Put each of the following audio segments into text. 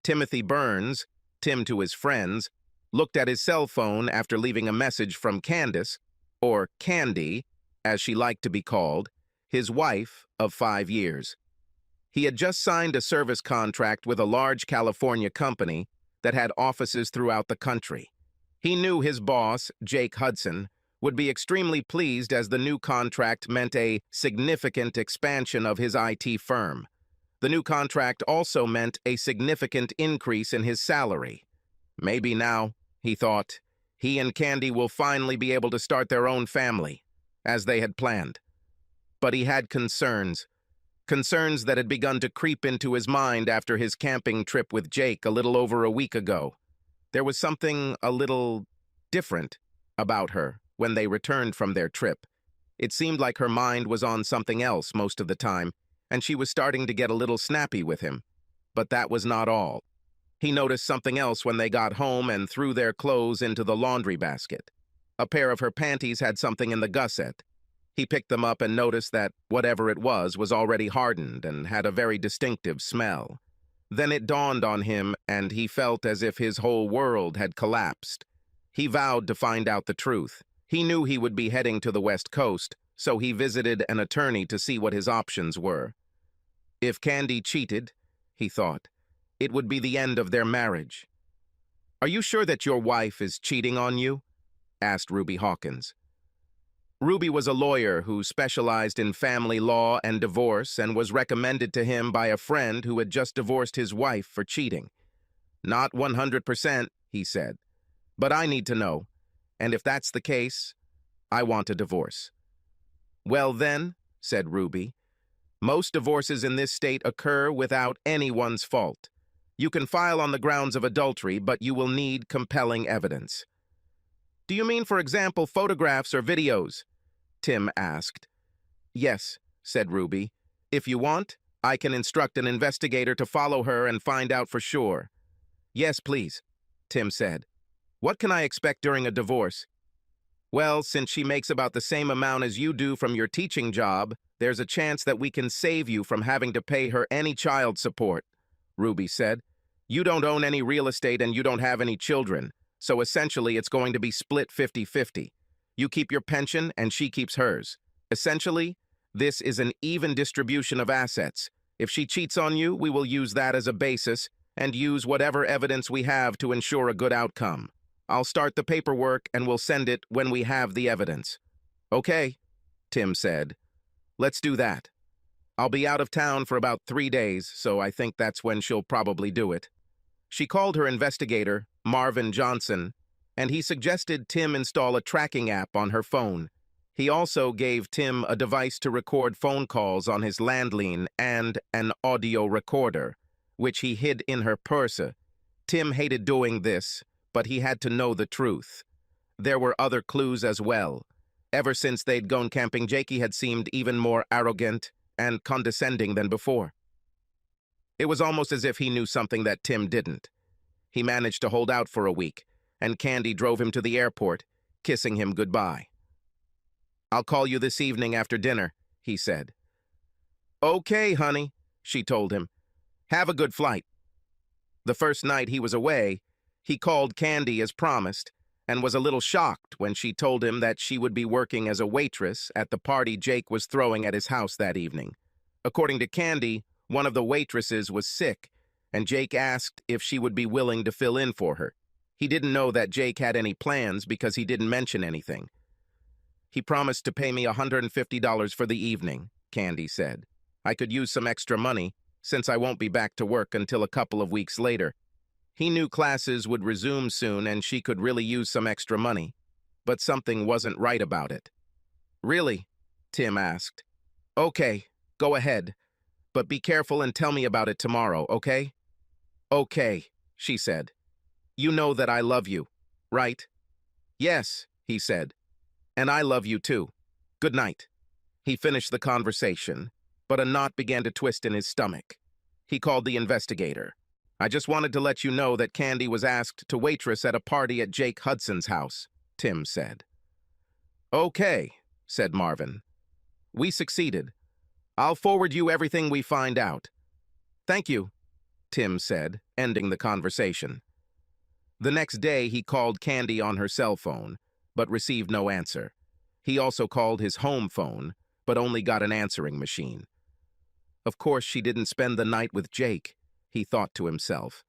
Timothy Burns, Tim to his friends, looked at his cell phone after leaving a message from Candace, or Candy, as she liked to be called, his wife of 5 years. He had just signed a service contract with a large California company that had offices throughout the country. He knew his boss, Jake Hudson, would be extremely pleased as the new contract meant a significant expansion of his IT firm. The new contract also meant a significant increase in his salary. Maybe now, he thought, he and Candy will finally be able to start their own family, as they had planned. But he had concerns that had begun to creep into his mind after his camping trip with Jake a little over a week ago. There was something a little different about her when they returned from their trip. It seemed like her mind was on something else most of the time, and she was starting to get a little snappy with him. But that was not all. He noticed something else when they got home and threw their clothes into the laundry basket. A pair of her panties had something in the gusset. He picked them up and noticed that whatever it was already hardened and had a very distinctive smell. Then it dawned on him, and he felt as if his whole world had collapsed. He vowed to find out the truth. He knew he would be heading to the West Coast, so he visited an attorney to see what his options were. If Candy cheated, he thought, it would be the end of their marriage. "Are you sure that your wife is cheating on you?" asked Ruby Hawkins. Ruby was a lawyer who specialized in family law and divorce and was recommended to him by a friend who had just divorced his wife for cheating. "Not 100%, he said, "but I need to know, and if that's the case, I want a divorce." "Well then," said Ruby, "most divorces in this state occur without anyone's fault. You can file on the grounds of adultery, but you will need compelling evidence." "Do you mean, for example, photographs or videos?" Tim asked. "Yes," said Ruby. "If you want, I can instruct an investigator to follow her and find out for sure." "Yes, please," Tim said. "What can I expect during a divorce?" "Well, since she makes about the same amount as you do from your teaching job, there's a chance that we can save you from having to pay her any child support," Ruby said. "You don't own any real estate and you don't have any children, so essentially it's going to be split 50-50. You keep your pension and she keeps hers. Essentially, this is an even distribution of assets. If she cheats on you, we will use that as a basis and use whatever evidence we have to ensure a good outcome. I'll start the paperwork and we'll send it when we have the evidence." "Okay," Tim said. "Let's do that. I'll be out of town for about 3 days, so I think that's when she'll probably do it." She called her investigator, Marvin Johnson, and he suggested Tim install a tracking app on her phone. He also gave Tim a device to record phone calls on his landline and an audio recorder, which he hid in her purse. Tim hated doing this, but he had to know the truth. There were other clues as well. Ever since they'd gone camping, Jakey had seemed even more arrogant and condescending than before. It was almost as if he knew something that Tim didn't. He managed to hold out for a week, and Candy drove him to the airport, kissing him goodbye. "I'll call you this evening after dinner," he said. "Okay, honey," she told him. "Have a good flight." The first night he was away, he called Candy as promised, and was a little shocked when she told him that she would be working as a waitress at the party Jake was throwing at his house that evening. According to Candy, one of the waitresses was sick, and Jake asked if she would be willing to fill in for her. He didn't know that Jake had any plans because he didn't mention anything. "He promised to pay me $150 for the evening," Candy said. "I could use some extra money, since I won't be back to work until a couple of weeks later." He knew classes would resume soon and she could really use some extra money, but something wasn't right about it. "Really?" Tim asked. "Okay, go ahead, but be careful and tell me about it tomorrow, okay?" "Okay," she said. "You know that I love you, right?" "Yes," he said, "and I love you too. Good night." He finished the conversation, but a knot began to twist in his stomach. He called the investigator. "I just wanted to let you know that Candy was asked to waitress at a party at Jake Hudson's house," Tim said. "Okay," said Marvin. "We succeeded. I'll forward you everything we find out." "Thank you," Tim said, ending the conversation. The next day, he called Candy on her cell phone, but received no answer. He also called his home phone, but only got an answering machine. Of course, she didn't spend the night with Jake, he thought to himself.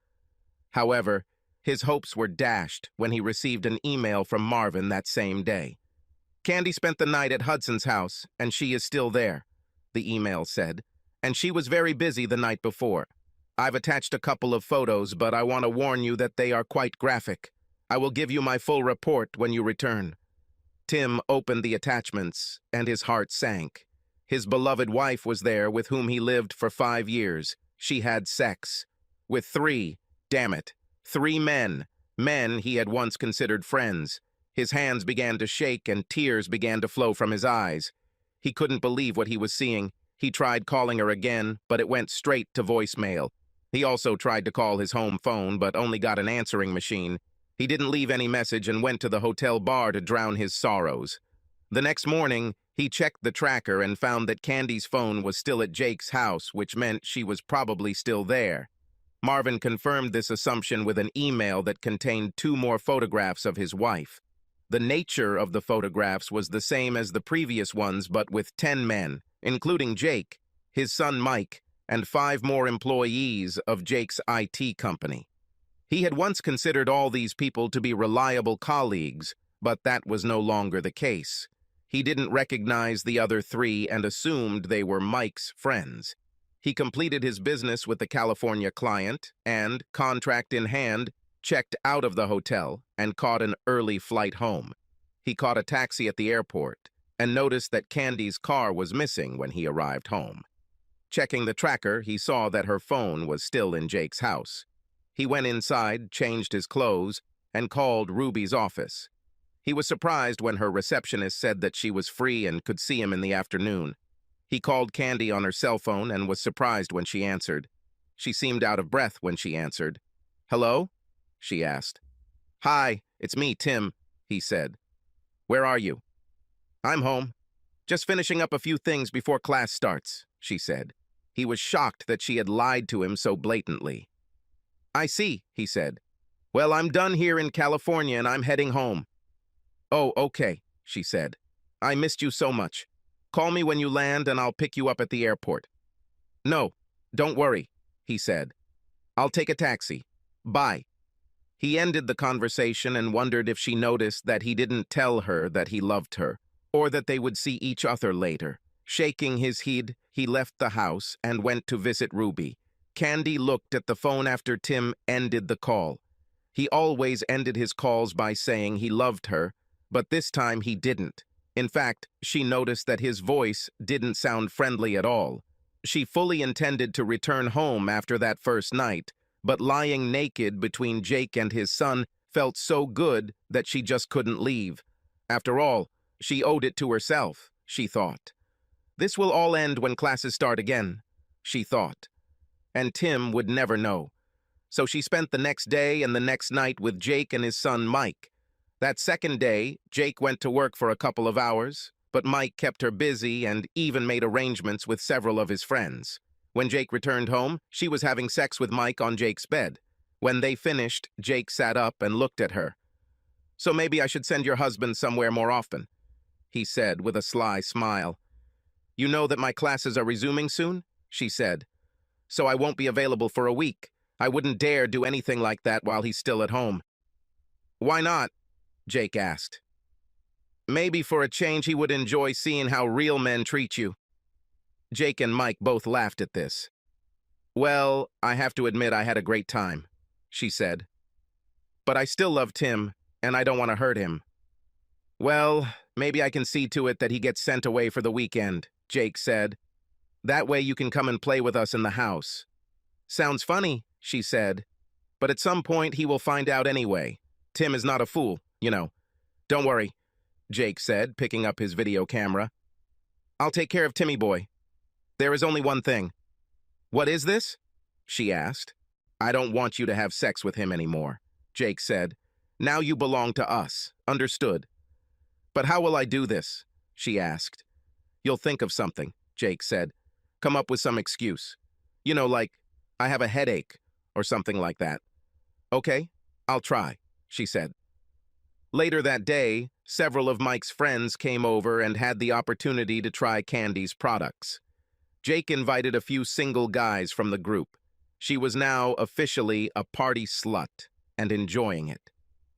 However, his hopes were dashed when he received an email from Marvin that same day. Candy spent the night at Hudson's house, and she is still there, the email said, and she was very busy the night before. I've attached a couple of photos, but I want to warn you that they are quite graphic. I will give you my full report when you return. Tim opened the attachments, and his heart sank. His beloved wife was there with whom he lived for 5 years. She had sex. With 3, damn it, 3 men. Men he had once considered friends. His hands began to shake and tears began to flow from his eyes. He couldn't believe what he was seeing. He tried calling her again, but it went straight to voicemail. He also tried to call his home phone, but only got an answering machine. He didn't leave any message and went to the hotel bar to drown his sorrows. The next morning, he checked the tracker and found that Candy's phone was still at Jake's house, which meant she was probably still there. Marvin confirmed this assumption with an email that contained 2 more photographs of his wife. The nature of the photographs was the same as the previous ones, but with 10 men, including Jake, his son Mike, and 5 more employees of Jake's IT company. He had once considered all these people to be reliable colleagues, but that was no longer the case. He didn't recognize the other 3 and assumed they were Mike's friends. He completed his business with the California client and, contract in hand, checked out of the hotel and caught an early flight home. He caught a taxi at the airport and noticed that Candy's car was missing when he arrived home. Checking the tracker, he saw that her phone was still in Jake's house. He went inside, changed his clothes, and called Ruby's office. He was surprised when her receptionist said that she was free and could see him in the afternoon. He called Candy on her cell phone and was surprised when she answered. She seemed out of breath when she answered. "Hello?" she asked. "Hi, it's me, Tim," he said. "Where are you?" "I'm home. Just finishing up a few things before class starts," she said. He was shocked that she had lied to him so blatantly. "I see," he said. "Well, I'm done here in California and I'm heading home." "Oh, okay," she said. "I missed you so much. Call me when you land and I'll pick you up at the airport." "No, don't worry," he said. "I'll take a taxi. Bye." He ended the conversation and wondered if she noticed that he didn't tell her that he loved her, or that they would see each other later. Shaking his head, he left the house and went to visit Ruby. Candy looked at the phone after Tim ended the call. He always ended his calls by saying he loved her, but this time he didn't. In fact, she noticed that his voice didn't sound friendly at all. She fully intended to return home after that first night, but lying naked between Jake and his son felt so good that she just couldn't leave. After all, she owed it to herself, she thought. This will all end when classes start again, she thought. And Tim would never know. So she spent the next day and the next night with Jake and his son Mike. That second day, Jake went to work for a couple of hours, but Mike kept her busy and even made arrangements with several of his friends. When Jake returned home, she was having sex with Mike on Jake's bed. When they finished, Jake sat up and looked at her. "So maybe I should send your husband somewhere more often," he said with a sly smile. "You know that my classes are resuming soon?" she said. "So I won't be available for a week. I wouldn't dare do anything like that while he's still at home." "Why not?" Jake asked. "Maybe for a change he would enjoy seeing how real men treat you." Jake and Mike both laughed at this. "Well, I have to admit I had a great time," she said. "But I still love Tim, and I don't want to hurt him." "Well, maybe I can see to it that he gets sent away for the weekend," Jake said. "That way you can come and play with us in the house." "Sounds funny," she said. "But at some point he will find out anyway. Tim is not a fool, you know." "Don't worry," Jake said, picking up his video camera. "I'll take care of Timmy boy. There is only one thing." "What is this?" she asked. "I don't want you to have sex with him anymore," Jake said. "Now you belong to us. Understood?" "But how will I do this?" she asked. "You'll think of something," Jake said. "Come up with some excuse. You know, like, I have a headache, or something like that. Okay, I'll try, she said. Later that day, several of Mike's friends came over and had the opportunity to try Candy's products. Jake invited a few single guys from the group. She was now officially a party slut and enjoying it.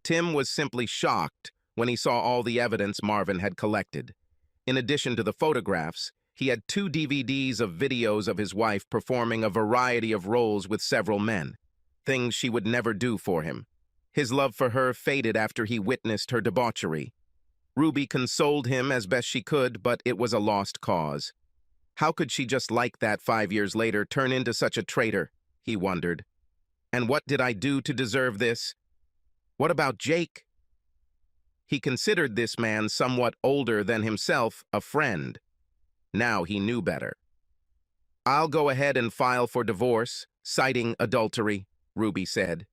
Tim was simply shocked when he saw all the evidence Marvin had collected. In addition to the photographs, he had 2 DVDs of videos of his wife performing a variety of roles with several men, things she would never do for him. His love for her faded after he witnessed her debauchery. Ruby consoled him as best she could, but it was a lost cause. How could she just like that 5 years later turn into such a traitor, he wondered. And what did I do to deserve this? What about Jake? He considered this man somewhat older than himself a friend. Now he knew better. I'll go ahead and file for divorce, citing adultery, Ruby said.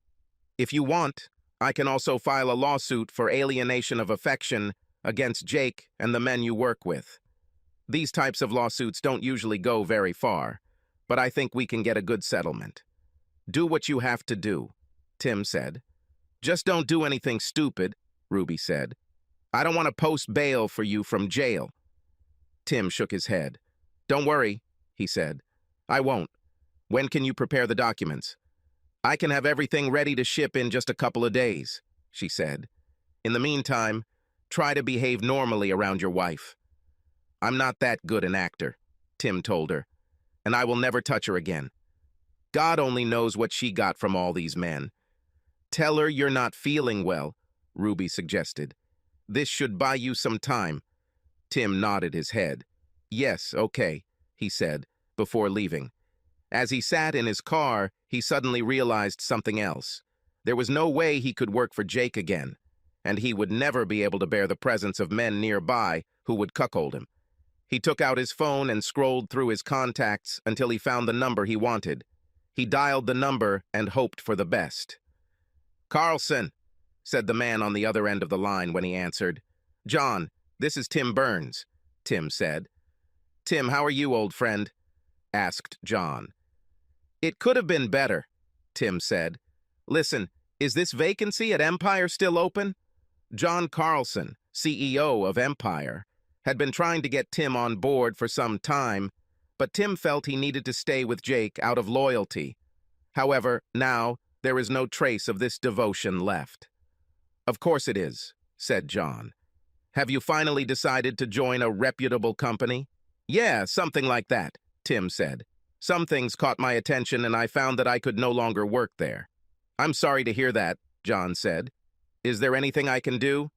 If you want, I can also file a lawsuit for alienation of affection against Jake and the men you work with. These types of lawsuits don't usually go very far, but I think we can get a good settlement. Do what you have to do, Tim said. Just don't do anything stupid, Ruby said. I don't want to post bail for you from jail. Tim shook his head. Don't worry, he said. I won't. When can you prepare the documents? I can have everything ready to ship in just a couple of days, she said. In the meantime, try to behave normally around your wife. I'm not that good an actor, Tim told her, and I will never touch her again. God only knows what she got from all these men. Tell her you're not feeling well, Ruby suggested. This should buy you some time. Tim nodded his head. Yes, okay, he said, before leaving. As he sat in his car, he suddenly realized something else. There was no way he could work for Jake again, and he would never be able to bear the presence of men nearby who would cuckold him. He took out his phone and scrolled through his contacts until he found the number he wanted. He dialed the number and hoped for the best. Carlson, said the man on the other end of the line when he answered. John, this is Tim Burns, Tim said. Tim, how are you, old friend? Asked John. It could have been better, Tim said. Listen, is this vacancy at Empire still open? John Carlson, CEO of Empire, had been trying to get Tim on board for some time, but Tim felt he needed to stay with Jake out of loyalty. However, now there is no trace of this devotion left. Of course it is, said John. Have you finally decided to join a reputable company? Yeah, something like that, Tim said. Some things caught my attention and I found that I could no longer work there. I'm sorry to hear that, John said. Is there anything I can do?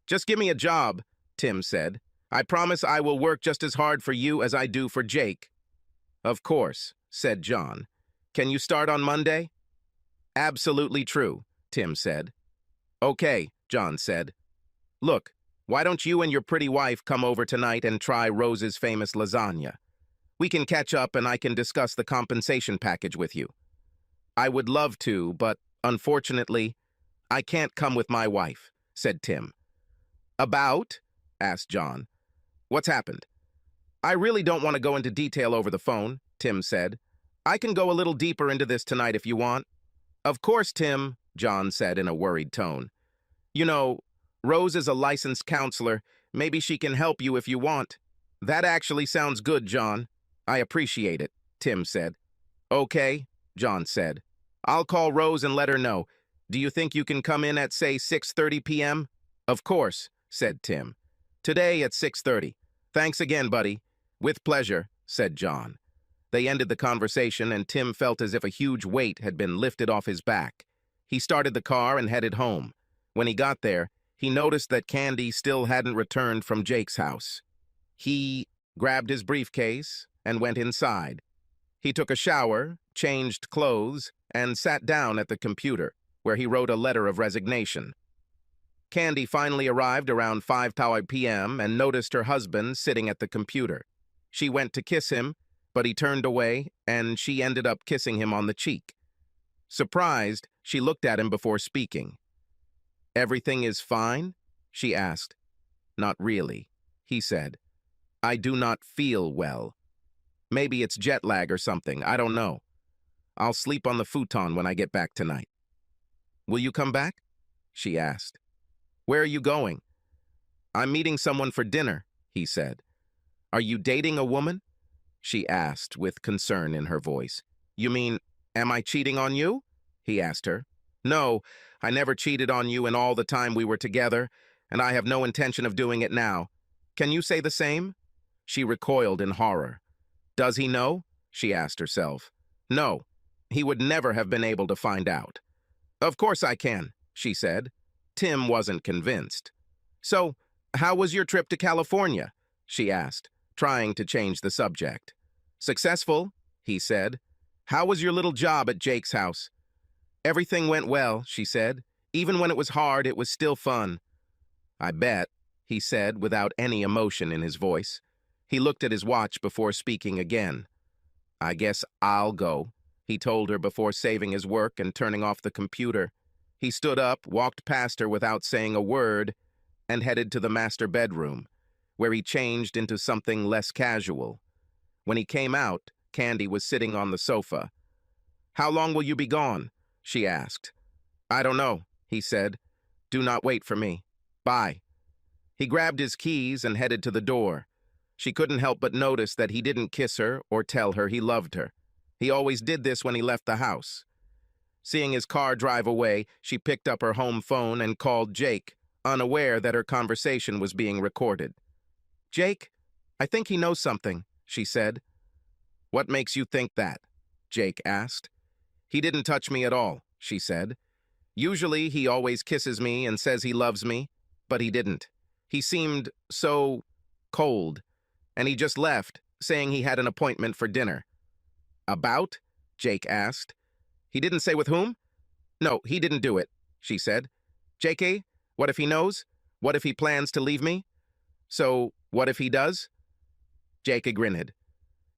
Just give me a job, Tim said. I promise I will work just as hard for you as I do for Jake. Of course, said John. Can you start on Monday? Absolutely true, Tim said. Okay, John said. Look, why don't you and your pretty wife come over tonight and try Rose's famous lasagna? We can catch up and I can discuss the compensation package with you. I would love to, but unfortunately, I can't come with my wife, said Tim. About? Asked John. What's happened? I really don't want to go into detail over the phone, Tim said. I can go a little deeper into this tonight if you want. Of course, Tim, John said in a worried tone. You know, Rose is a licensed counselor. Maybe she can help you if you want. That actually sounds good, John. I appreciate it, Tim said. Okay, John said. I'll call Rose and let her know. Do you think you can come in at, say, 6:30 p.m.? Of course, said Tim. Today at 6:30. Thanks again, buddy. With pleasure, said John. They ended the conversation and Tim felt as if a huge weight had been lifted off his back. He started the car and headed home. When he got there, he noticed that Candy still hadn't returned from Jake's house. He grabbed his briefcase and went inside. He took a shower, changed clothes, and sat down at the computer, where he wrote a letter of resignation. Candy finally arrived around 5 p.m. and noticed her husband sitting at the computer. She went to kiss him, but he turned away, and she ended up kissing him on the cheek. Surprised, she looked at him before speaking. Everything is fine? She asked. Not really, he said. I do not feel well. Maybe it's jet lag or something, I don't know. I'll sleep on the futon when I get back tonight. Will you come back? She asked. Where are you going? I'm meeting someone for dinner, he said. Are you dating a woman? She asked with concern in her voice. You mean, am I cheating on you? He asked her. No, I never cheated on you in all the time we were together, and I have no intention of doing it now. Can you say the same? She recoiled in horror. Does he know? She asked herself. No, he would never have been able to find out. Of course I can, she said. Tim wasn't convinced. So, how was your trip to California? She asked, trying to change the subject. Successful, he said. How was your little job at Jake's house? Everything went well, she said. Even when it was hard, it was still fun. I bet, he said without any emotion in his voice. He looked at his watch before speaking again. I guess I'll go, he told her before saving his work and turning off the computer. He stood up, walked past her without saying a word, and headed to the master bedroom, where he changed into something less casual. When he came out, Candy was sitting on the sofa. How long will you be gone? She asked. I don't know, he said. Do not wait for me. Bye. He grabbed his keys and headed to the door. She couldn't help but notice that he didn't kiss her or tell her he loved her. He always did this when he left the house. Seeing his car drive away, she picked up her home phone and called Jake, unaware that her conversation was being recorded. Jake, I think he knows something, she said. What makes you think that? Jake asked. He didn't touch me at all, she said. Usually he always kisses me and says he loves me, but he didn't. He seemed so cold, and he just left, saying he had an appointment for dinner. About? Jake asked. He didn't say with whom? No, he didn't do it, she said. JK, what if he knows? What if he plans to leave me? So, what if he does? Jake grinned.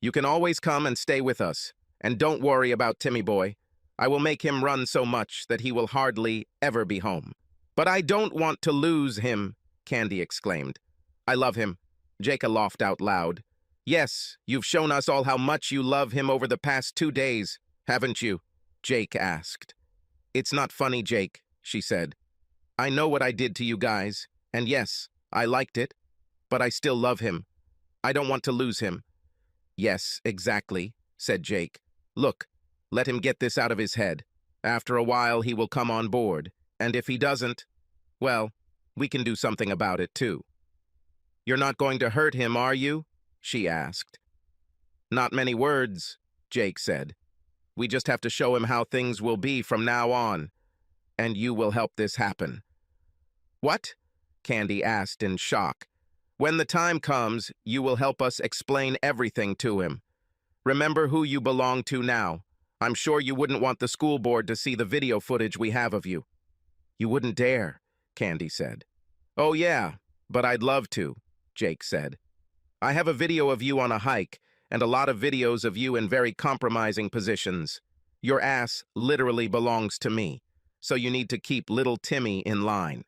You can always come and stay with us, and don't worry about Timmy boy. I will make him run so much that he will hardly ever be home. But I don't want to lose him, Candy exclaimed. I love him, Jake laughed out loud. Yes, you've shown us all how much you love him over the past 2 days, haven't you? Jake asked. It's not funny, Jake, she said. I know what I did to you guys, and yes, I liked it, but I still love him. I don't want to lose him. Yes, exactly, said Jake. Look, let him get this out of his head. After a while, he will come on board, and if he doesn't, well, we can do something about it too. You're not going to hurt him, are you? She asked. Not many words, Jake said. We just have to show him how things will be from now on, and you will help this happen. What? Candy asked in shock. When the time comes, you will help us explain everything to him. Remember who you belong to now. I'm sure you wouldn't want the school board to see the video footage we have of you. You wouldn't dare, Candy said. Oh yeah, but I'd love to, Jake said. I have a video of you on a hike, and a lot of videos of you in very compromising positions. Your ass literally belongs to me, so you need to keep little Timmy in line.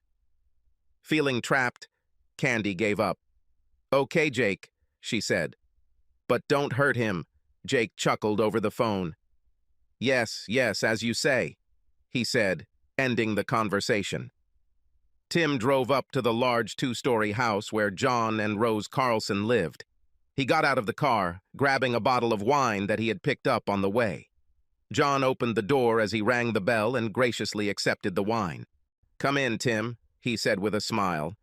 Feeling trapped, Candy gave up. Okay, Jake, she said. But don't hurt him, Jake chuckled over the phone. Yes, as you say, he said, ending the conversation. Tim drove up to the large 2-story house where John and Rose Carlson lived. He got out of the car, grabbing a bottle of wine that he had picked up on the way. John opened the door as he rang the bell and graciously accepted the wine. Come in, Tim, he said with a smile.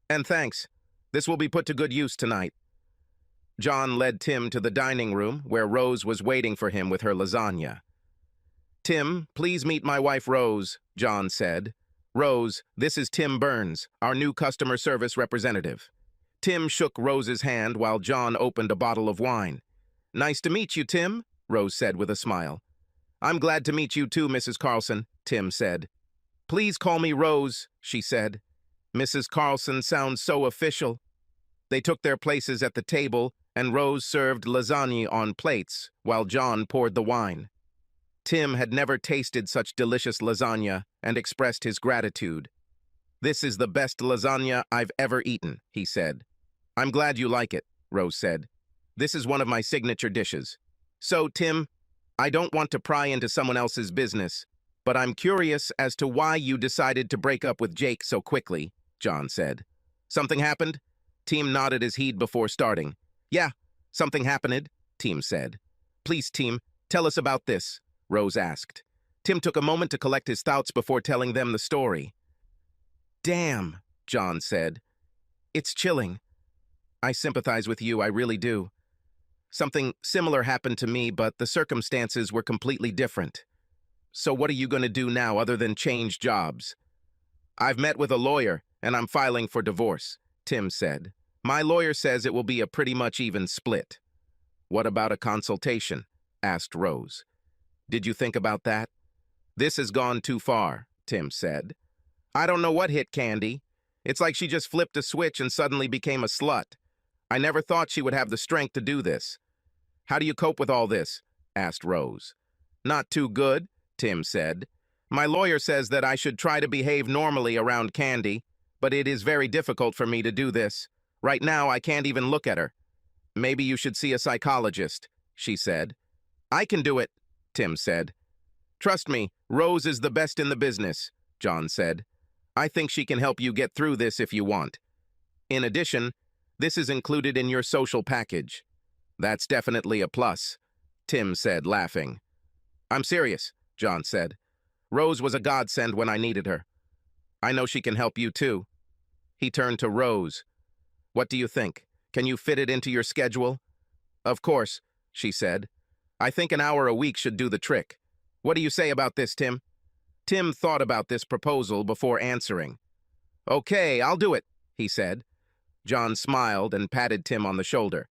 And thanks. This will be put to good use tonight. John led Tim to the dining room where Rose was waiting for him with her lasagna. Tim, please meet my wife Rose, John said. Rose, this is Tim Burns, our new customer service representative. Tim shook Rose's hand while John opened a bottle of wine. Nice to meet you, Tim, Rose said with a smile. I'm glad to meet you too, Mrs. Carlson, Tim said. Please call me Rose, she said. Mrs. Carlson sounds so official. They took their places at the table, and Rose served lasagna on plates while John poured the wine. Tim had never tasted such delicious lasagna and expressed his gratitude. This is the best lasagna I've ever eaten, he said. I'm glad you like it, Rose said. This is one of my signature dishes. So, Tim, I don't want to pry into someone else's business, but I'm curious as to why you decided to break up with Jake so quickly, John said. Something happened? Tim nodded his head before starting. Yeah, something happened, Tim said. Please, Tim, tell us about this, Rose asked. Tim took a moment to collect his thoughts before telling them the story. Damn, John said. It's chilling. I sympathize with you, I really do. Something similar happened to me, but the circumstances were completely different. So what are you going to do now other than change jobs? I've met with a lawyer, and I'm filing for divorce, Tim said. My lawyer says it will be a pretty much even split. What about a consultation? Asked Rose. Did you think about that? This has gone too far, Tim said. I don't know what hit Candy. It's like she just flipped a switch and suddenly became a slut. I never thought she would have the strength to do this. How do you cope with all this? Asked Rose. Not too good, Tim said. My lawyer says that I should try to behave normally around Candy, but it is very difficult for me to do this. Right now, I can't even look at her. Maybe you should see a psychologist, she said. I can do it, Tim said. Trust me, Rose is the best in the business, John said. I think she can help you get through this if you want. In addition, this is included in your social package. That's definitely a plus, Tim said, laughing. I'm serious, John said. Rose was a godsend when I needed her. I know she can help you too. He turned to Rose. What do you think? Can you fit it into your schedule? Of course, she said. I think an hour a week should do the trick. What do you say about this, Tim? Tim thought about this proposal before answering. Okay, I'll do it, he said. John smiled and patted Tim on the shoulder.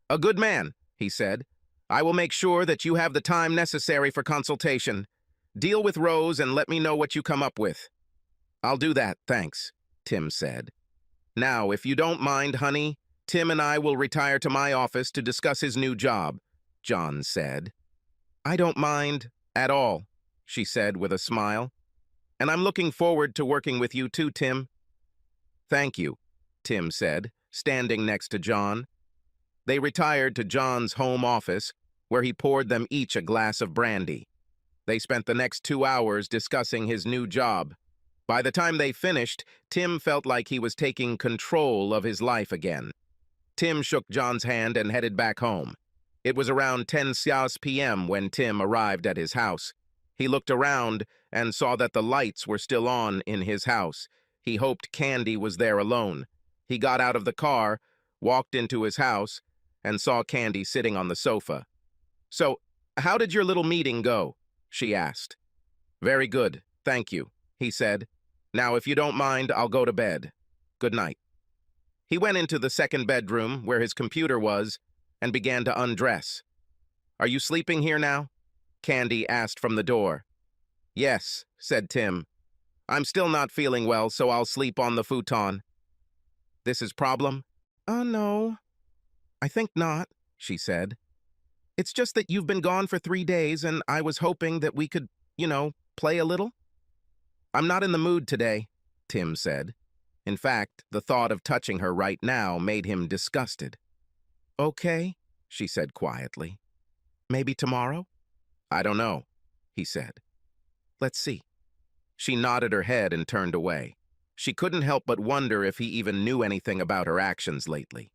A good man, he said. I will make sure that you have the time necessary for consultation. Deal with Rose and let me know what you come up with. I'll do that, thanks, Tim said. Now, if you don't mind, honey, Tim and I will retire to my office to discuss his new job, John said. I don't mind at all, she said with a smile. And I'm looking forward to working with you too, Tim. Thank you, Tim said, standing next to John. They retired to John's home office, where he poured them each a glass of brandy. They spent the next 2 hours discussing his new job. By the time they finished, Tim felt like he was taking control of his life again. Tim shook John's hand and headed back home. It was around 10 p.m. when Tim arrived at his house. He looked around and saw that the lights were still on in his house. He hoped Candy was there alone. He got out of the car, walked into his house, and saw Candy sitting on the sofa. So, how did your little meeting go? She asked. Very good, thank you, he said. Now, if you don't mind, I'll go to bed. Good night. He went into the second bedroom, where his computer was, and began to undress. Are you sleeping here now? Candy asked from the door. Yes, said Tim. I'm still not feeling well, so I'll sleep on the futon. This is problem? No. I think not, she said. It's just that you've been gone for 3 days, and I was hoping that we could, play a little. I'm not in the mood today, Tim said. In fact, the thought of touching her right now made him disgusted. Okay, she said quietly. Maybe tomorrow? I don't know, he said. Let's see. She nodded her head and turned away. She couldn't help but wonder if he even knew anything about her actions lately.